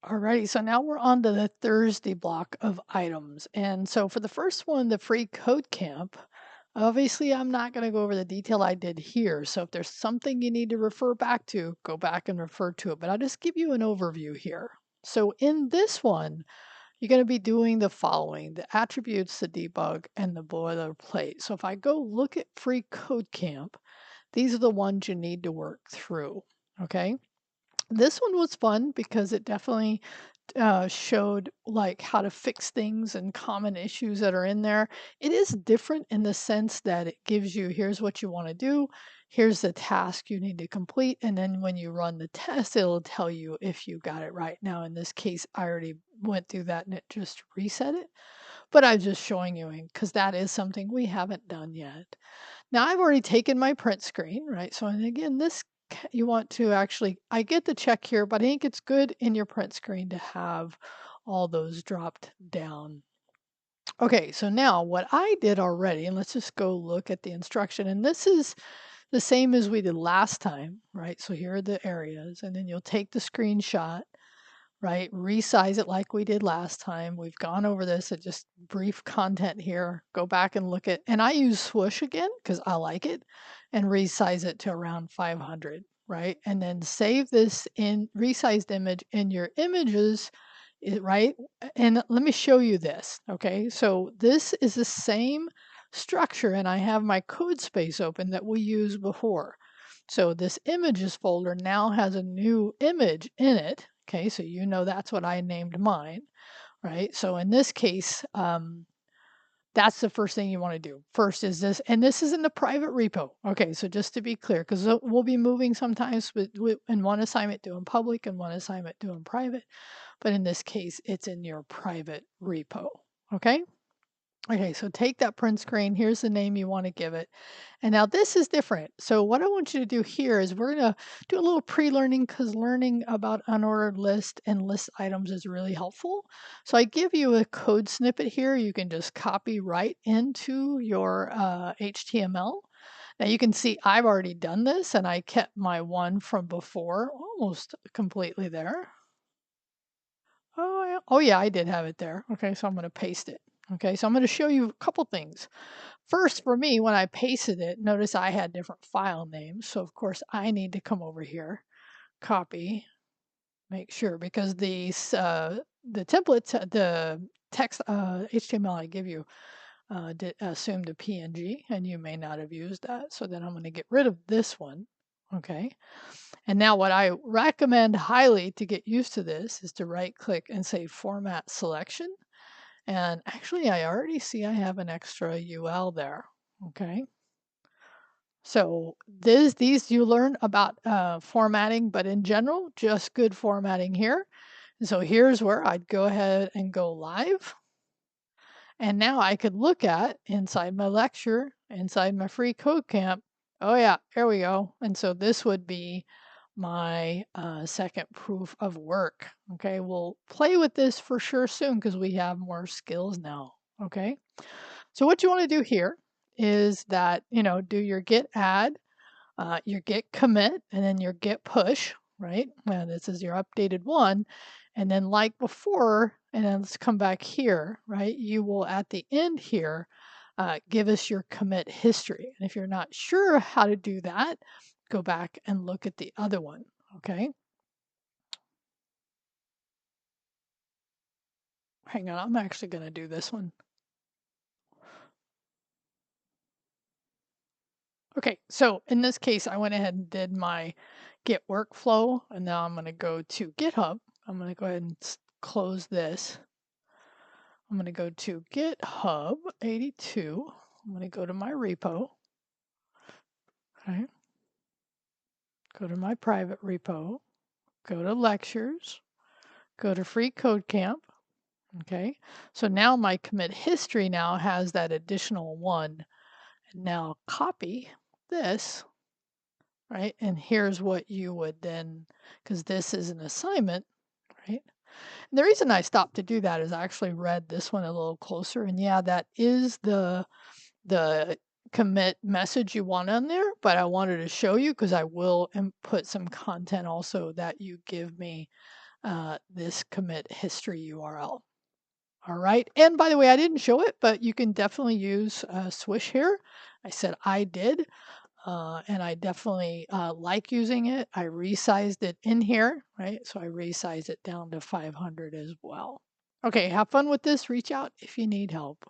Alrighty, so now we're on to the Thursday block of items. And so for the first one, the free code camp, obviously I'm not going to go over the detail I did here. So if there's something you need to refer back to, go back and refer to it. But I'll just give you an overview here. So in this one, you're going to be doing the following: the attributes, the debug, and the boilerplate. So if I go look at free code camp, these are the ones you need to work through. Okay. This one was fun because it definitely showed like how to fix things and common issues that are in there. It is different in the sense that it gives you, here's what you want to do, here's the task you need to complete, and then when you run the test, it'll tell you if you got it right. Now, in this case, I already went through that and it just reset it, but I'm just showing you because that is something we haven't done yet. Now I've already taken my print screen, right? So, and again, this you want to actually, I get the check here, but I think it's good in your print screen to have all those dropped down. Okay, so now what I did already, and let's just go look at the instruction. And this is the same as we did last time, right? So here are the areas, and then you'll take the screenshot, right? Resize it like we did last time. We've gone over this at just brief content here. Go back and look at, and I use swoosh again because I like it, and resize it to around 500, right? And then save this in resized image in your images, right? And let me show you this, okay? So this is the same structure, and I have my code space open that we used before. So this images folder now has a new image in it. Okay, so you know that's what I named mine, right? So in this case, that's the first thing you want to do. First is this, and this is in the private repo. Okay, so just to be clear, because we'll be moving sometimes in one assignment doing public and one assignment doing private, but in this case, it's in your private repo. Okay. Okay, so take that print screen. Here's the name you want to give it. And now this is different. So what I want you to do here is we're going to do a little pre-learning because learning about unordered list and list items is really helpful. So I give you a code snippet here. You can just copy right into your HTML. Now you can see I've already done this and I kept my one from before almost completely there. Oh yeah, I did have it there. Okay, so I'm going to paste it. Okay, so I'm going to show you a couple things. First, for me, when I pasted it, notice I had different file names. So of course I need to come over here, copy, make sure, because the templates, the text HTML I give you assumed a PNG, and you may not have used that. So then I'm going to get rid of this one. Okay. And now what I recommend highly to get used to this is to right click and say format selection. And actually I already see I have an extra UL there. Okay. So these you learn about formatting, but in general, just good formatting here. And so here's where I'd go ahead and go live. And now I could look at inside my lecture, inside my free code camp. Oh yeah, there we go. And so this would be my second proof of work. Okay, we'll play with this for sure soon because we have more skills now. Okay, so what you want to do here is that, do your git add, your git commit, and then your git push, right? And this is your updated one. And then like before, and then let's come back here, right? You will at the end here, give us your commit history. And if you're not sure how to do that, go back and look at the other one, okay? Hang on, I'm actually gonna do this one. Okay, so in this case, I went ahead and did my Git workflow, and now I'm going to go to GitHub. I'm going to go ahead and close this. I'm going to go to GitHub 82. I'm going to go to my repo. Okay. Go to my private repo. Go to lectures. Go to free code camp. Okay. So now my commit history now has that additional one. And now copy this. Right? And here's what you would then, because this is an assignment, right? And the reason I stopped to do that is I actually read this one a little closer, and yeah, that is the commit message you want on there, but I wanted to show you because I will input some content also that you give me this commit history URL. All right. And by the way, I didn't show it, but you can definitely use Swish here. I said I did. And I definitely like using it. I resized it in here, right? So I resized it down to 500 as well. Okay, have fun with this. Reach out if you need help.